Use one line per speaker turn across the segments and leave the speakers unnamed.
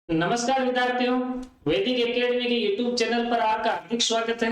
नमस्कार विद्यार्थियों, वैदिक एकेडमी के यूट्यूब चैनल पर आपका हार्दिक स्वागत है।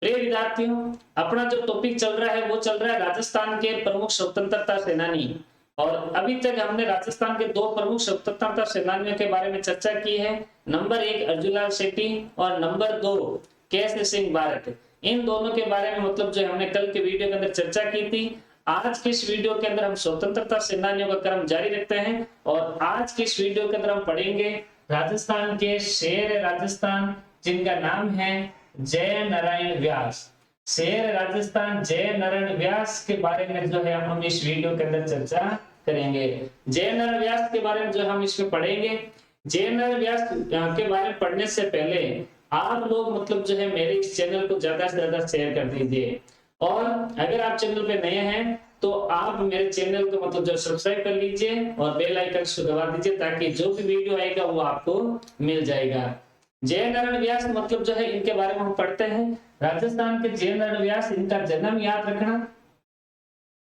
प्रिय विद्यार्थियों, अपना जो टॉपिक चल रहा है वो चल रहा है राजस्थान के प्रमुख स्वतंत्रता सेनानी। और अभी तक हमने राजस्थान के दो प्रमुख स्वतंत्रता सेनानियों के बारे में चर्चा की है। नंबर 1 अर्जुनलाल शेट्टी और नंबर 2 केएस सिंह भारत। इन दोनों के बारे में मतलब जो हमने कल के वीडियो के अंदर चर्चा की थी। आज के इस वीडियो के अंदर हम स्वतंत्रता सेनानियों का क्रम जारी रखते हैं और आज के इस वीडियो के अंदर हम पढ़ेंगे राजस्थान के शेर राजस्थान जिनका नाम है जय नारायण व्यास। शेर राजस्थान जय नारायण व्यास के बारे में जो है हम इस वीडियो के अंदर चर्चा करेंगे। जय नारायण व्यास के बारे में जो हम इसमें पढ़ेंगे। जय नारायण व्यास के बारे में पढ़ने से पहले आप लोग मतलब जो है मेरे इस चैनल को ज्यादा से ज्यादा शेयर कर दीजिए। और अगर आप चैनल पे नए हैं तो आप मेरे चैनल को मतलब जो सब्सक्राइब कर लीजिए और बेल आइकन को दबा दीजिए ताकि जो भी वीडियो आएगा वो आपको मिल जाएगा। जय नारायण व्यास मतलब जो है इनके बारे में हम पढ़ते हैं। राजस्थान के जय नारायण व्यास, इनका जन्म याद रखना।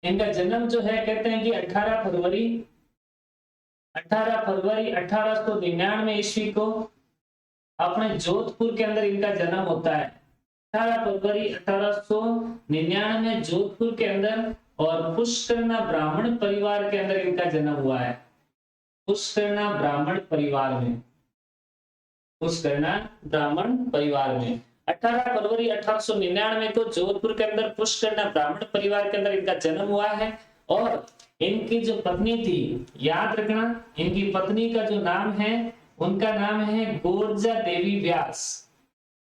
इनका जन्म जो है कहते हैं कि 18 फरवरी 1899 ईस्वी को अपने जोधपुर के अंदर इनका जन्म होता है। 18 फरवरी 1899 जोधपुर के अंदर और पुष्करना ब्राह्मण परिवार के अंदर इनका जन्म हुआ है। पुष्करना ब्राह्मण परिवार में, पुष्करना ब्राह्मण परिवार में 18 फरवरी 1899 को जोधपुर के अंदर पुष्करना ब्राह्मण परिवार के अंदर इनका जन्म हुआ है। और इनकी जो पत्नी थी याद रखना, इनकी पत्नी का जो नाम है उनका नाम है गोरजा देवी व्यास।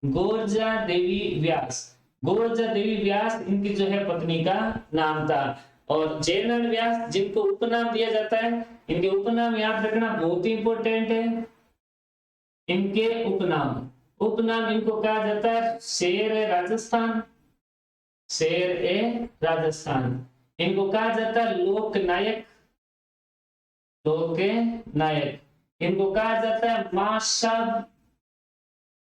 गोरजा देवी व्यास, गोरजा देवी व्यास इनकी जो है पत्नी का नाम था। और जय नारायण व्यास जिनको उपनाम दिया जाता है, इनके उपनाम याद रखना बहुत ही इंपॉर्टेंट है। इनके उपनाम इनको कहा जाता है शेर ए राजस्थान, शेर ए राजस्थान। इनको कहा जाता है लोकनायक, लोकनायक। इनको कहा जाता है मां साहब,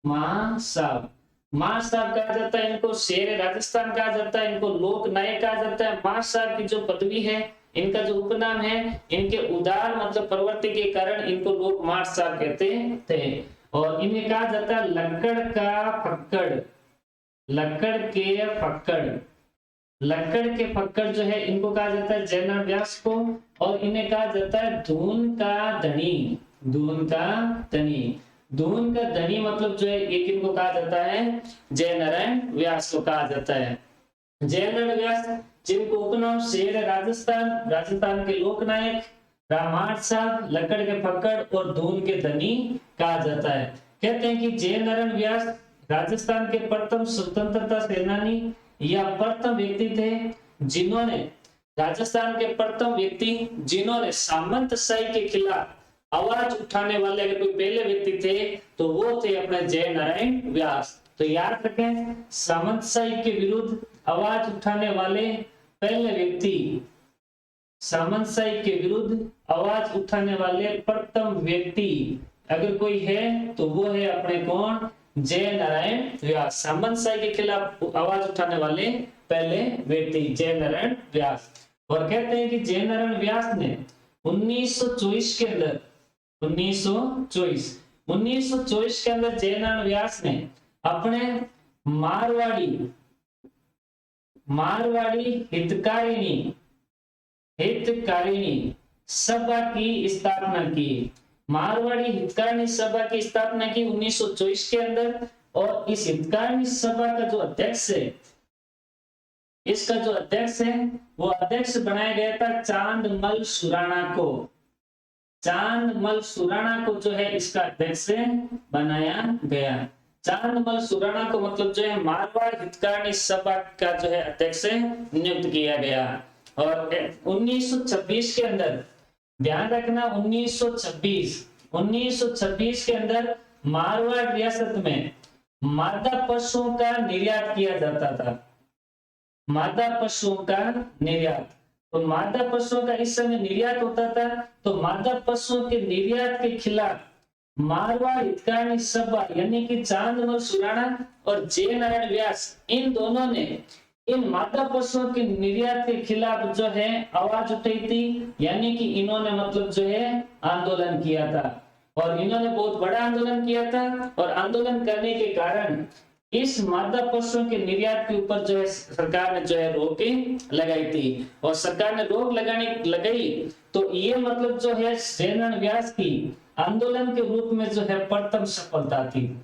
मां साहब, मां साहब कहा जाता है। इनको शेर राजस्थान कहा जाता है, इनको लोक नायक कहा जाता है। मां साहब की जो पदवी है, इनका जो उपनाम है, इनके उदार मतलब प्रवृत्ति के कारण इनको लोग मां साहब कहते थे। और इन्हें कहा जाता है लक्कड़ का फक्कड़, लक्कड़ के फक्कड़, लक्कड़ के फक्कड़ जो है इनको कहा जाता है जय नारायण व्यास को। और इन्हें कहा जाता है धून का धनी, धून का धनी। धून का धनी मतलब जो है एक इनको कहा जाता है जय नारायण व्यास को कहा जाता है। जय नारायण व्यास जिनको उपनाम शेर राजस्थान, राजस्थान के लोकनायक, रामाट साहब, लकड़ के फक्कड़ और धून के धनी कहा जाता है। कहते हैं कि जय नारायण व्यास राजस्थान के प्रथम स्वतंत्रता सेनानी या प्रथम व्यक्ति थे जिन्होंने, राजस्थान के प्रथम व्यक्ति जिन्होंने सामंतशाही के खिलाफ आवाज उठाने वाले अगर कोई पहले व्यक्ति थे तो वो थे अपने जय नारायण व्यास। तो याद रखें, सामंतशाही के विरुद्ध आवाज उठाने वाले पहले व्यक्ति, सामंतशाही के विरुद्ध आवाज उठाने वाले प्रथम व्यक्ति अगर कोई है तो वो है अपने कौन, जय नारायण व्यास। सामंतशाही के खिलाफ आवाज उठाने वाले पहले व्यक्ति जय नारायण व्यास। और कहते हैं कि जय नारायण व्यास ने 1924 के अंदर, 1924 के अंदर जय नारायण व्यास ने अपने मारवाड़ी हितकारिणी सभा की स्थापना की। मारवाड़ी हितकारिणी सभा की स्थापना की 1924 के अंदर। और इस हितकारिणी सभा का जो अध्यक्ष है, इसका जो अध्यक्ष है वो अध्यक्ष बनाया गया था चांदमल सुराणा को। चांदमल सुराणा को जो है इसका अध्यक्ष बनाया गया। चांदमल सुराणा को मतलब जो है मारवाड़ हितकारिणी सभा का जो है अध्यक्ष नियुक्त किया गया। और 1926 के अंदर ध्यान रखना, 1926 के अंदर मारवाड़ रियासत में मादा पशुओं का निर्यात किया जाता था। मादा पशुओं का निर्यात, तो मादा पशुओं का इस समय निर्यात होता था। तो मादा पशुओं के निर्यात के खिलाफ मारवाड़ हितकारिणी सभा यानी कि चांदमल सुराणा और जय नारायण व्यास, इन दोनों ने इन मादा पशुओं के निर्यात के खिलाफ जो है आवाज उठाई थी, यानी कि इन्होंने मतलब जो है आंदोलन किया था। और इन्होंने बहुत बड़ा आंदोलन किया था और आंदोलन करने के कारण इस मादा पशुओं के निर्यात के ऊपर जो है सरकार ने जो है रोकें लगाई थी। और सरकार ने रोक लगाई तो ये मतलब जो है जयनारायण व्यास की आंदोलन के रूप में जो है प्रथम सफलता थी।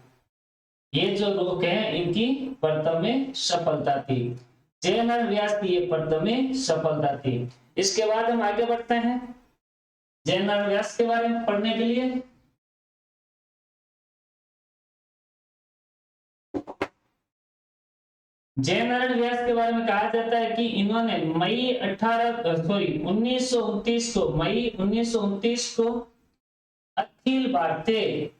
ये जो रोक है इनकी प्रथम में सफलता थी, जयनारायण व्यास की ये प्रथम में सफलता थी। इसके बाद हम आगे बढ़ते हैं जयनारायण व्यास के बारे में पढ़ने के लिए। जयनारायण व्यास के बारे में कहा जाता है कि इन्होंने मई 1929 को अखिल भारतीय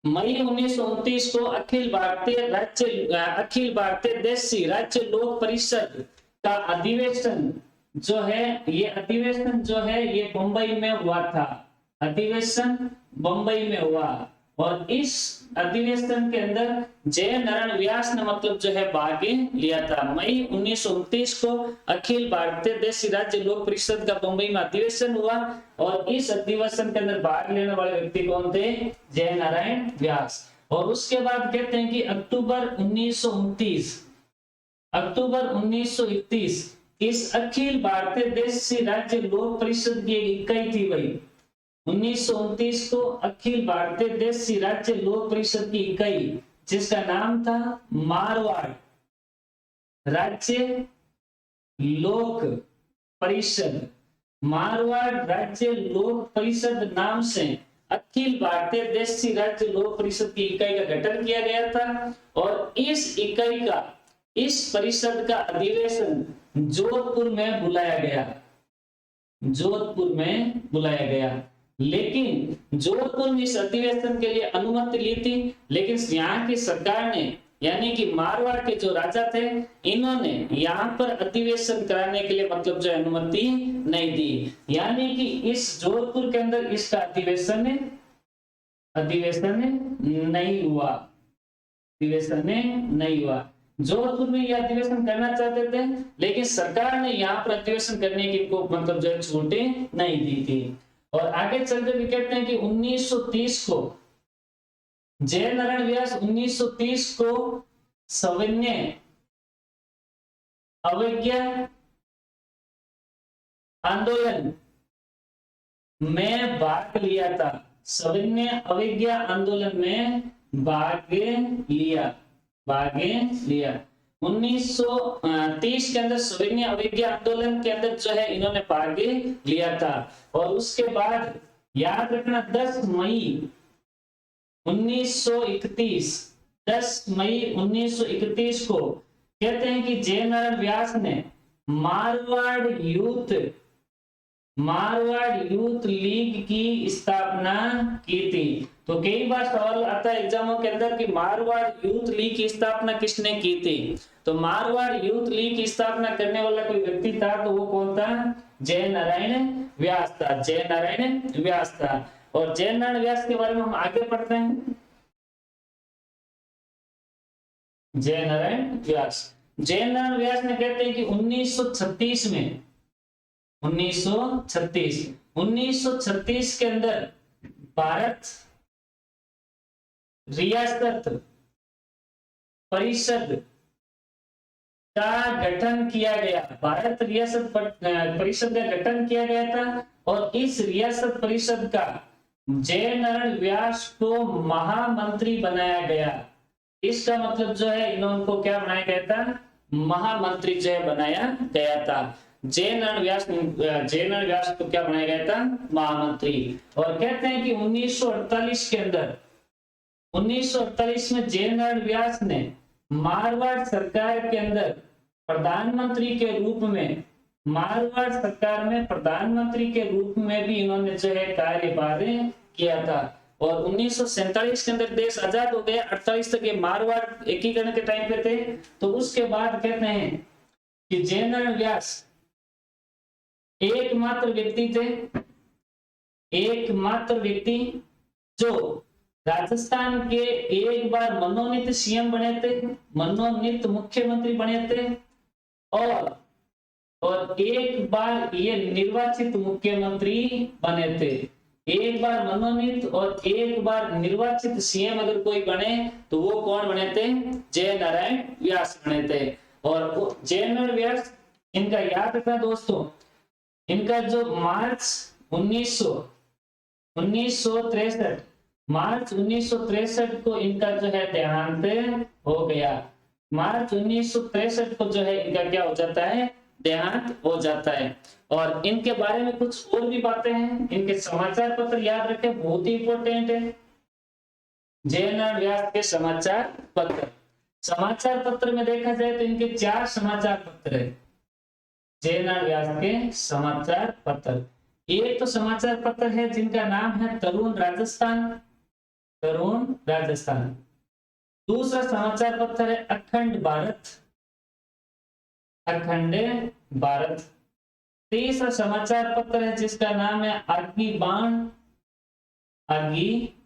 मई 1929 को अखिल भारतीय देशी राज्य लोक परिषद का अधिवेशन जो है ये मुंबई में हुआ था। अधिवेशन मुंबई में हुआ और इस अधिवेशन के अंदर जयनारायण व्यास ने मतलब जो है भाग लिया था। मई 1929 को अखिल भारतीय देशी राज्य लोक परिषद का मुंबई में अधिवेशन हुआ और इस अधिवेशन के अंदर भाग लेने वाले व्यक्ति कौन थे? जयनारायण व्यास। और उसके बाद कहते हैं कि अक्टूबर 1931 इस अखिल भारतीय देशी राज्य लोक परिषद की इकाई थी भाई। 1929 को अखिल भारतीय देशी राज्य लोक परिषद की इकाई जिसका नाम था मारवाड़ राज्य लोक परिषद, मारवाड़ राज्य लोक परिषद नाम से अखिल भारतीय देशी राज्य लोक परिषद की इकाई का गठन किया गया था। और इस परिषद का अधिवेशन जोधपुर में बुलाया गया। लेकिन जोधपुर में इस अधिवेशन के लिए अनुमति ली थी, लेकिन यहाँ की सरकार ने यानी कि मारवाड़ के जो राजा थे इन्होंने यहाँ पर अधिवेशन कराने के लिए मतलब जो अनुमति नहीं दी। यानी कि इस जोधपुर के अंदर इसका अधिवेशन नहीं हुआ। जोधपुर में यह अधिवेशन करना चाहते थे लेकिन सरकार ने यहाँ पर अधिवेशन करने की इनको मतलब जो छूटें नहीं दी थी। और आगे चलकर भी कहते हैं कि 1930 को जयनारायण व्यास 1930 को सविनय अवज्ञा आंदोलन में भाग लिया था। सविनय अवज्ञा आंदोलन में भाग लिया। 1930 के अंदर सविनय अवज्ञा आंदोलन के अंदर जो है इन्होंने भाग लिया था। और उसके बाद याद रखना 10 मई 1931 को कहते हैं कि जयनारायण व्यास ने मारवाड़ यूथ लीग की स्थापना की थी। तो कई बार सवाल आता है एग्जामों के अंदर कि मारवाड़ यूथ लीग की स्थापना किसने की थी? तो मारवाड़ यूथ लीग की स्थापना करने वाला कोई व्यक्ति था तो वो कौन था? जयनारायण व्यास था। और जयनारायण व्यास के बारे में हम आगे पढ़ते हैं। जयनारायण व्यास ने कहते हैं कि 1936 के अंदर भारत रियासत परिषद का गठन किया गया। भारत रियासत परिषद का गठन किया गया था और इस रियासत परिषद का जयनारायण व्यास को महामंत्री बनाया गया। इसका मतलब जो है इनको क्या बनाया गया था? महामंत्री जो है बनाया गया था। जयनारायण व्यास को क्या बनाया गया था? महामंत्री। और कहते हैं कि 1948 में जयनारायण व्यास ने मारवाड़ सरकार के अंदर प्रधानमंत्री के रूप में भी इन्होंने जो है कार्यभार किया था। और 1947 के अंदर देश आजाद हो गया। 48 तक ये मारवाड़ एकीकरण के टाइम पे थे। तो उसके बाद कहते हैं कि जयनारायण व्यास एकमात्र व्यक्ति जो राजस्थान के एक बार मनोनीत सीएम बने थे, मनोनीत मुख्यमंत्री बने थे, और एक बार ये निर्वाचित मुख्यमंत्री बने थे। एक बार मनोनीत और एक बार निर्वाचित सीएम अगर कोई बने तो वो कौन बने थे? जय नारायण व्यास बने थे। और जय नारायण व्यास, इनका याद रखना दोस्तों, इनका जो मार्च 1963 को इनका जो है देहांत हो गया। मार्च 1963 को जो है इनका क्या हो जाता है? देहांत हो जाता है। और इनके बारे में कुछ और भी बातें हैं। इनके समाचार पत्र याद रखें, बहुत ही इंपॉर्टेंट है। जय नारायण व्यास के समाचार पत्र में देखा जाए तो इनके 4 समाचार पत्र है। जय नारायण व्यास के समाचार पत्र, एक तो समाचार पत्र है जिनका नाम है तरुण राजस्थान। दूसरा समाचार पत्र है अखंड भारत। तीसरा समाचार पत्र है जिसका नाम है आगी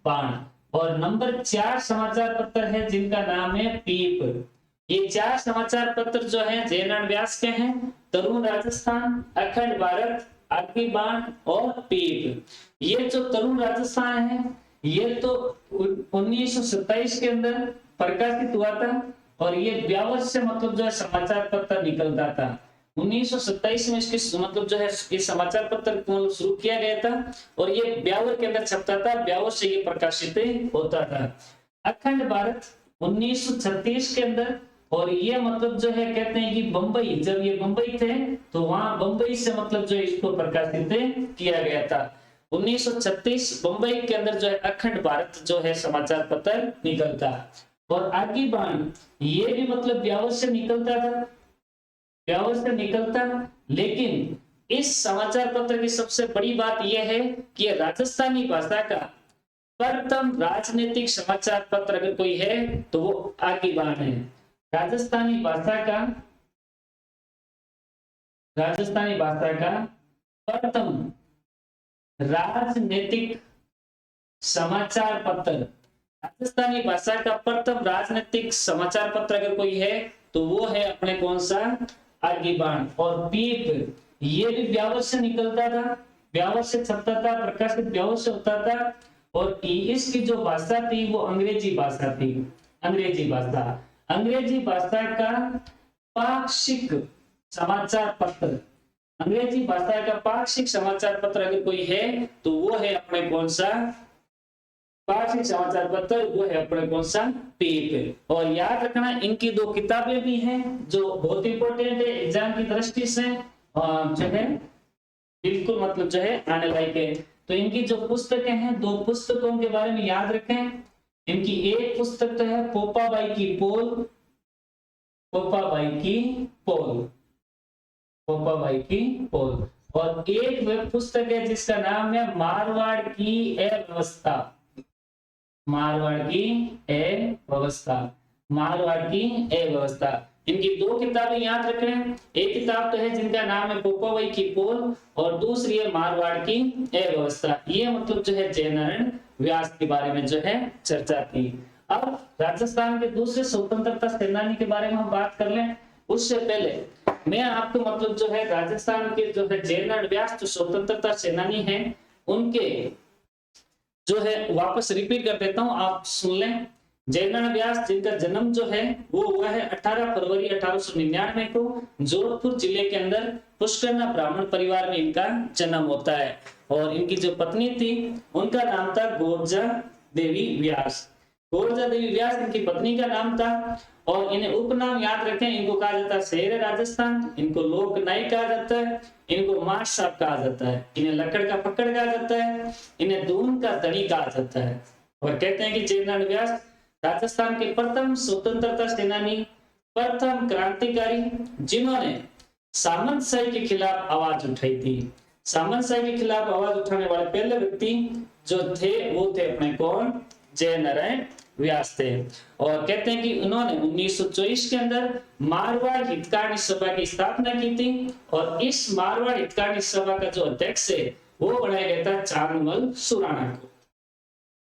बाण। और नंबर 4 समाचार पत्र है जिनका नाम है पीप। ये 4 समाचार पत्र जो है जय नारायण व्यास के हैं, तरुण राजस्थान, अखंड भारत, आगी बाण और पीप। ये जो तरुण राजस्थान है ये तो 1927 के अंदर प्रकाशित हुआ था, और ये ब्यावर से मतलब जो है समाचार पत्र निकलता था। 1927 में इसकी मतलब जो है ये समाचार पत्र शुरू किया गया था, और ये ब्यावर के अंदर छपता था, ब्यावर से ये प्रकाशित होता था। अखंड भारत 1936 के अंदर, और ये मतलब जो है कहते हैं कि बंबई, जब ये बंबई थे तो वहां बंबई से मतलब जो इसको प्रकाशित किया गया था। 1936 बंबई के अंदर जो है अखंड भारत जो है समाचार पत्र निकलता। और आगी बाण ये भी मतलब ब्यावर से निकलता, लेकिन इस समाचार पत्र की सबसे बड़ी बात यह है कि राजस्थानी भाषा का प्रथम राजनीतिक समाचार पत्र अगर कोई है तो वो आगी बाण है। राजस्थानी भाषा का प्रथम राजनीतिक समाचार पत्र, राजस्थानी भाषा का प्रथम राजनीतिक समाचार पत्र अगर कोई है तो वो है अपने कौन सा? आगी बाण। और पीप ये भी ब्यावर से निकलता था, ब्यावर से छपता था, प्रकाशित ब्यावर से होता था, और इसकी जो भाषा थी वो अंग्रेजी भाषा थी। अंग्रेजी भाषा का पाक्षिक समाचार पत्र, अंग्रेजी भाषा का पाक्षिक समाचार पत्र अगर कोई है तो वो है अपने कौन सा? पाक्षिक समाचार पत्र, वो है अपने कौन सा? पीप। और याद रखना इनकी 2 किताबें भी हैं जो बहुत इंपॉर्टेंट है एग्जाम की दृष्टि से, जो है बिल्कुल मतलब जो है आने लायक है। तो इनकी जो पुस्तकें हैं, 2 पुस्तकों के बारे में याद रखें। इनकी एक पुस्तक तो है पोपाबाई की पोल, और एक वेब पुस्तक है जिसका नाम है मारवाड़ की अव्यवस्था। इनकी 2 किताबें याद रखें। एक किताब तो है जिनका नाम है पोपाबाई की पोल, और दूसरी है मारवाड़ की अव्यवस्था। ये मतलब जो है जय नारायण व्यास के बारे में जो है चर्चा की। अब राजस्थान के दूसरे स्वतंत्रता सेनानी के बारे में हम बात कर लें। उससे पहले मैं आपको मतलब जो है राजस्थान के जो है जय नारायण व्यास जो स्वतंत्रता सेनानी हैं उनके जो है वापस रिपीट कर देता हूं, आप सुन लें। जय नारायण व्यास जिनका जन्म जो है वो हुआ है 18 फरवरी 1899 को जोधपुर जिले के अंदर पुष्करना ब्राह्मण परिवार में इनका जन्म होता है। और इनकी जो पत्नी थी उनका नाम था गोरजा देवी व्यास। इनकी पत्नी का नाम था। और इन्हें उपनाम याद रखें, इनको कहा जाता है शेर राजस्थान, इनको लोक नायक कहा जाता है, इनको मास साहब कहा जाता है, इन्हें लकड़ का पकड़ कहा जाता है, इन्हें दून का धनी कहा जाता है। और कहते हैं कि जय नारायण व्यास राजस्थान के प्रथम स्वतंत्रता सेनानी, प्रथम क्रांतिकारी जिन्होंने सामंतशाही के खिलाफ आवाज उठाई थी। सामंतशाही के खिलाफ आवाज उठाने वाले पहले व्यक्ति जो थे वो थे अपने कौन? जय नारायण व्यास थे। और कहते हैं कि उन्होंने 1924 के अंदर मारवाड़ हितकारिणी सभा की स्थापना की थी, और इस मारवाड़ हितकारिणी सभा का जो अध्यक्ष है वो बनाया गया था चांदमल सुराणा को।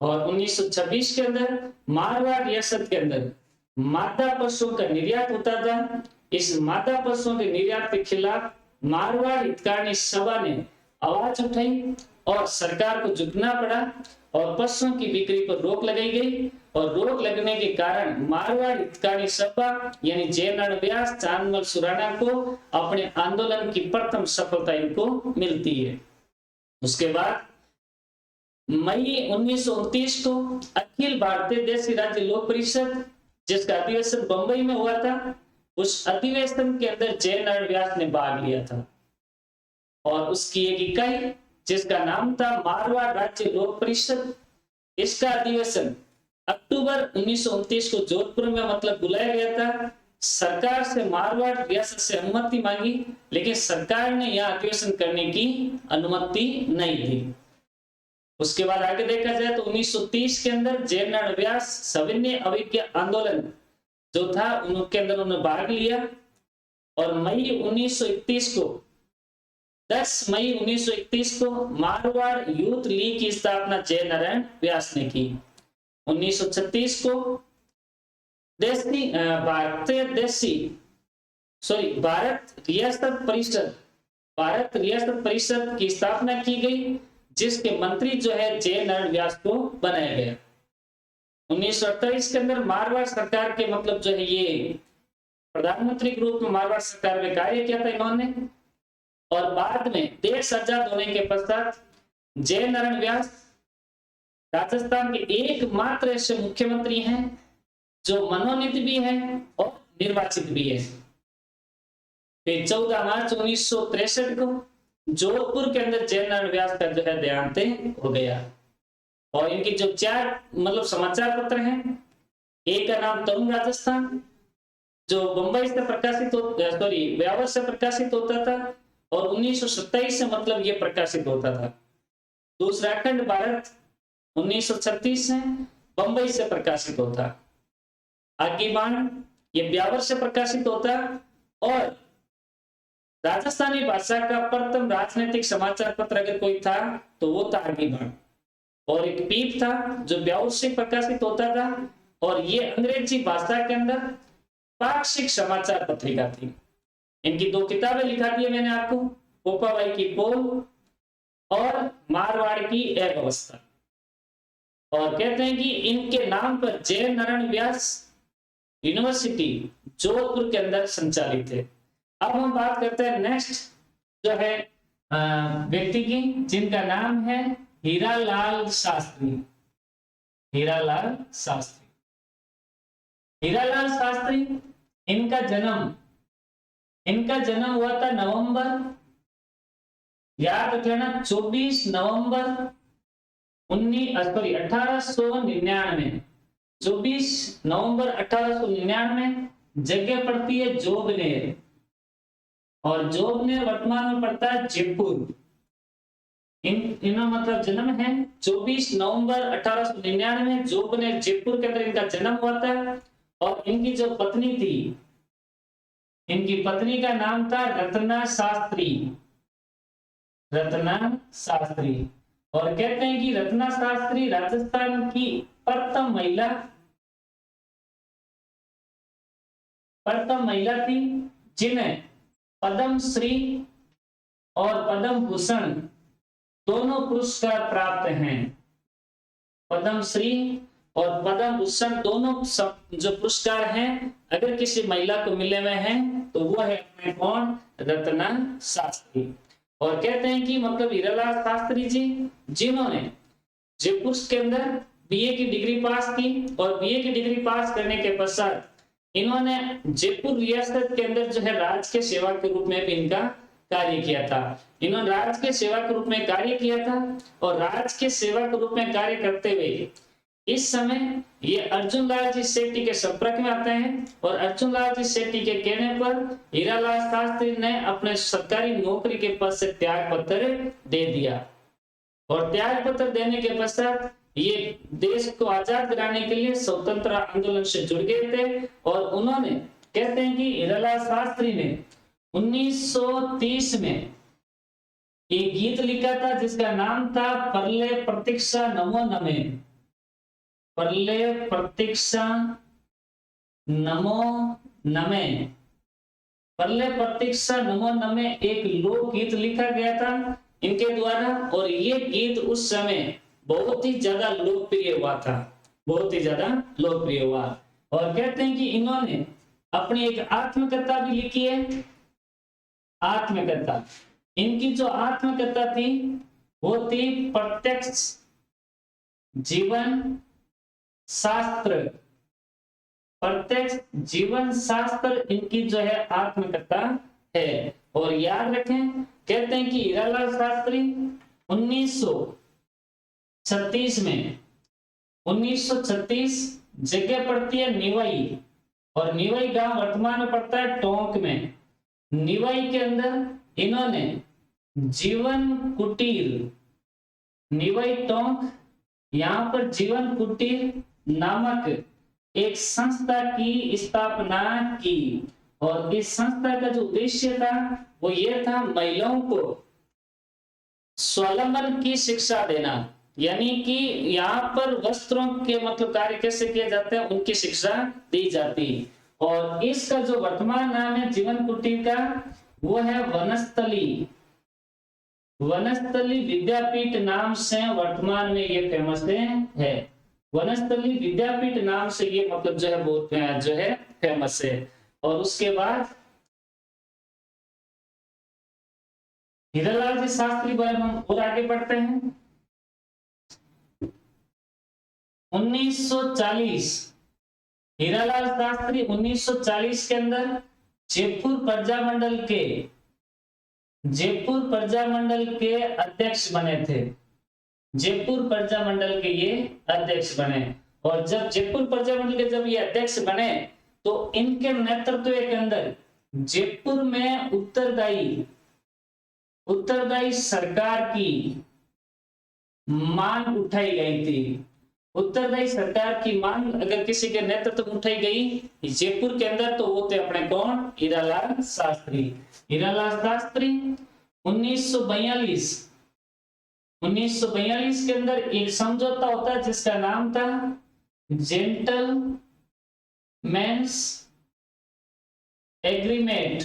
और 1926 के अंदर मारवाड़ रियासत के अंदर मादा पशुओं का निर्यात होता था। इस मादा पशुओं के निर्यात के खिलाफ मारवाड़ हितकारिणी सभा ने आवाज उठाई और सरकार को झुकना पड़ा और पशुओं की बिक्री पर रोक लगाई गई। और रोक लगने के कारण मारवाड़ हितकारिणी सभा यानी जयनारायण व्यास, चांदमल सुराणा को अपने आंदोलन की प्रथम सफलता इनको मिलती है। उसके बाद मई 1929 को अखिल भारतीय देशी राज्य लोक परिषद, जिसका अधिवेशन बंबई में हुआ था, उस अधिवेशन के अंदर जयनारायण व्यास ने भाग लिया था और उसकी एक इकाई जिसका नाम था मारवाड़ राज्य लोक परिषद, इसका अधिवेशन अक्टूबर 1929 को जोधपुर में मतलब बुलाया गया था। सरकार से मारवाड़ रियासत से अनुमति मांगी, लेकिन सरकार ने यह अधिवेशन करने की अनुमति नहीं दी। उसके बाद आगे देखा जाए तो 1930 के अंदर जयनारायण व्यास सविनय अवज्ञा आंदोलन जो था उनके अंदर उन्होंने भाग लिया और मई 1931 को 10 मई 1931 को मारवाड़ यूथ लीग की स्थापना जयनारायण व्यास ने की। 1936 को भारत रियासत परिषद की स्थापना की गई, जिसके मंत्री जो है जयनारायण व्यास को बनाया गया। 1928 के अंदर मारवाड़ सरकार के मतलब जो है ये प्रधानमंत्री के रूप में मारवाड़ सरकार में कार्य किया था इन्होंने। और बाद में देश आजाद होने के पश्चात जयनारायण व्यास राजस्थान के एकमात्र ऐसे मुख्यमंत्री हैं जो मनोनीत भी है और निर्वाचित भी है। फिर 14 मार्च 1963 को जोधपुर के अंदर जयनारायण व्यास का जो है देहांत हो गया। और इनकी जो 4 मतलब समाचार पत्र हैं, एक का नाम तरुण राजस्थान जो बंबई से प्रकाशित व्यावर से प्रकाशित होता था और 1927 से मतलब ये प्रकाशित होता था। दूसरा अखंड भारत 1936 से बंबई से प्रकाशित होता। आगीबाण ये ब्यावर से प्रकाशित होता और राजस्थानी भाषा का प्रथम राजनीतिक समाचार पत्र अगर कोई था तो वो था आगीबाण। और एक पीप था जो ब्यावर से प्रकाशित होता था और ये अंग्रेजी भाषा के अंदर पाक्षिक समाचार पत्रिका थी। इनकी 2 किताबें लिखा दी है मैंने आपको, पोपाबाई की पोल और मारवाड़ की अव्यवस्था। और कहते हैं कि इनके नाम पर जयनारायण व्यास यूनिवर्सिटी जोधपुर के अंदर संचालित है। अब हम बात करते हैं नेक्स्ट जो है व्यक्ति की, जिनका नाम है हीरालाल शास्त्री। हीरालाल शास्त्री, हीरालाल शास्त्री इनका जन्म हुआ था नवंबर, याद रखना 24 नवंबर 1899। 24 नवंबर 1899 जगह पड़ती है जोबनेर और जोबनेर वर्तमान में पड़ता है जयपुर। इनका मतलब जन्म है 24 नवंबर 1899 जोबनेर जयपुर के अंदर इनका जन्म हुआ था। और इनकी जो पत्नी थी, इनकी पत्नी का नाम था रत्ना शास्त्री। रत्ना शास्त्री। और कहते हैं कि रत्ना शास्त्री राजस्थान की प्रथम महिला थी जिन्हें पद्म श्री और पद्म भूषण दोनों पुरस्कार प्राप्त हैं। पद्म श्री और पद्म भूषण दोनों जो पुरस्कार हैं अगर किसी महिला को मिले हुए हैं तो वो है अपने कौन, रत्ना शास्त्री। और कहते हैं कि मतलब हीरालाल शास्त्री जी जिन्होंने जयपुर के अंदर बीए की डिग्री पास की और बीए की डिग्री पास करने के पश्चात इन्होंने जयपुर रियासत के अंदर जो है राजकीय सेवा के रूप में भी इनका कार्य किया था। इन्होंने राजकीय सेवा के रूप में कार्य किया था और राजकीय सेवा के रूप में कार्य करते हुए इस समय ये अर्जुन लाल जी सेठी के संपर्क में आते हैं और अर्जुन लाल जी सेठी के कहने पर हीरालाल शास्त्री ने अपने सरकारी नौकरी के पद से त्याग पत्र दे दिया। और त्याग पत्र देने के पश्चात ये देश को आजाद कराने के लिए स्वतंत्र आंदोलन से जुड़ गए थे। और उन्होंने कहते हैं कि हीरालाल शास्त्री ने 1930 में एक गीत लिखा था जिसका नाम था परले प्रतीक्षा नमो नमे। प्रलय प्रतीक्षा नमो नमे। प्रलय प्रतीक्षा नमो नमे एक लोकगीत लिखा गया था इनके द्वारा, और ये गीत उस समय बहुत ही ज्यादा लोकप्रिय हुआ था, बहुत ही ज्यादा लोकप्रिय हुआ। और कहते हैं कि इन्होंने अपनी एक आत्मकथा भी लिखी है। आत्मकथा, इनकी जो आत्मकथा थी वो थी प्रत्यक्ष जीवन शास्त्र। प्रत्यक्ष जीवन शास्त्र इनकी जो है आत्मकथा है। और याद रखें, कहते हैं कि हीरालाल शास्त्री 1936 में 1936 जगह पड़ती है निवाई, और निवाई गांव वर्तमान में पड़ता है टोंक में। निवाई के अंदर इन्होंने जीवन कुटीर, निवाई टोंक, यहाँ पर जीवन कुटीर नामक एक संस्था की स्थापना की। और इस संस्था का जो उद्देश्य था वो ये था महिलाओं को स्वावलंबन की शिक्षा देना, यानी कि यहाँ पर वस्त्रों के मतलब कार्य कैसे किए जाते हैं उनकी शिक्षा दी जाती। और इसका जो वर्तमान नाम है जीवन कुटीर का वो है वनस्थली। वनस्थली विद्यापीठ नाम से वर्तमान में ये फेमस है। वनस्थली विद्यापीठ नाम से ये मतलब जो है बहुत जो है फेमस है। और उसके बाद हीरालाल जी शास्त्री बारे में और आगे बढ़ते हैं। 1940 हीरालाल शास्त्री 1940 के अंदर जयपुर प्रजामंडल के अध्यक्ष बने थे। जयपुर प्रजामंडल के ये अध्यक्ष बने। और जब जयपुर प्रजामंडल के जब ये अध्यक्ष बने तो इनके नेतृत्व के अंदर जयपुर में उत्तरदायी सरकार की मांग उठाई गई थी। उत्तरदायी सरकार की मांग अगर किसी के नेतृत्व में उठाई गई जयपुर के अंदर तो वो थे अपने कौन, हीरालाल शास्त्री। हीरालाल शास्त्री 1942 के अंदर एक समझौता होता है जिसका नाम था जेंटलमैन्स एग्रीमेंट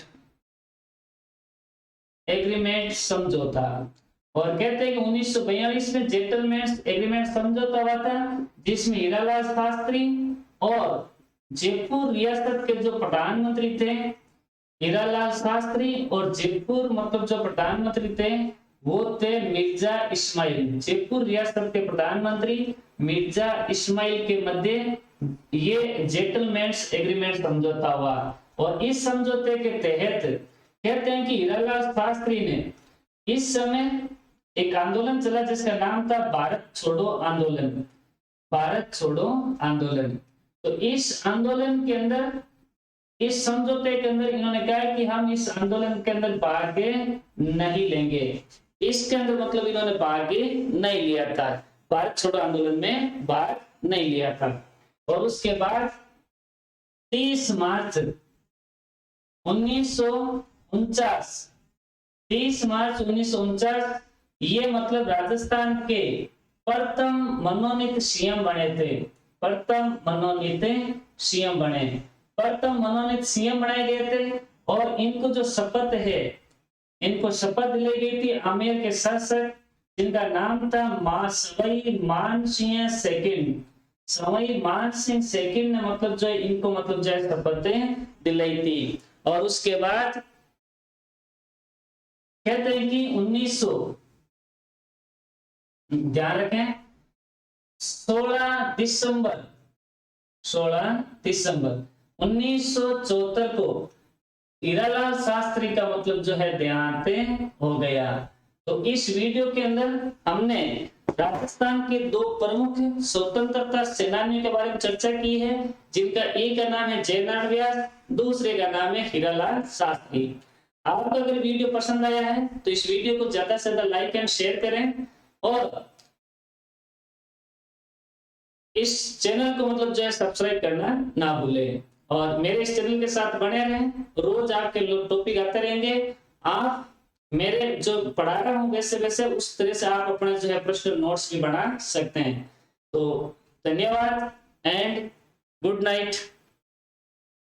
समझौता। और कहते हैं कि 1942 में जेंटलमैन्स एग्रीमेंट समझौता हुआ था जिसमें हीरालाल शास्त्री और जयपुर रियासत के जो प्रधानमंत्री थे, हीरालाल शास्त्री और जयपुर मतलब जो प्रधानमंत्री थे वो थे मिर्जा इस्माइल। जयपुर रियासत के प्रधानमंत्री मिर्जा इस्माइल के मध्य ये जेंटलमैन्स एग्रीमेंट समझौता हुआ। और इस समझौते के तहत कहते हैं कि हीरालाल शास्त्री ने इस समय एक आंदोलन चला जिसका नाम था भारत छोड़ो आंदोलन। भारत छोड़ो आंदोलन। तो इस आंदोलन के अंदर, इस समझौते के अंदर इन्होंने कहा कि हम इस आंदोलन के अंदर भाग नहीं लेंगे। इसके अंदर मतलब इन्होंने भाग नहीं लिया था, भारत छोड़ो आंदोलन में भाग नहीं लिया था। और उसके बाद 30 मार्च 1949 ये मतलब राजस्थान के प्रथम मनोनीत सीएम बने थे। प्रथम मनोनीत सीएम बनाए गए थे। और इनको जो शपथ है, इनको शपथ ली गई थी आमेर के शासक जिनका नाम था सवाई मान सिंह सेकंड। सवाई मान सिंह सेकंड ने मतलब जो इनको मतलब जो शपथ दिलाई थी। और उसके बाद कहते हैं कि 16 दिसंबर 1974 को हीरालाल शास्त्री का मतलब जो है देहांत हो गया। तो इस वीडियो के अंदर हमने राजस्थान के दो प्रमुख स्वतंत्रता सेनानियों के बारे में चर्चा की है, जिनका एक का नाम है जयनारायण व्यास, दूसरे का नाम है हीरालाल शास्त्री। आपको अगर वीडियो पसंद आया है तो इस वीडियो को ज्यादा से ज्यादा लाइक एंड शेयर करें और इस चैनल को मतलब जो है सब्सक्राइब करना ना भूलें। और मेरे इस चैनल के साथ बने रहें, रोज आपके टॉपिक आते रहेंगे। आप मेरे जो पढ़ा रहा हूँ वैसे उस तरह से आप अपना जो है प्रश्न नोट्स भी बना सकते हैं। तो धन्यवाद एंड गुड नाइट।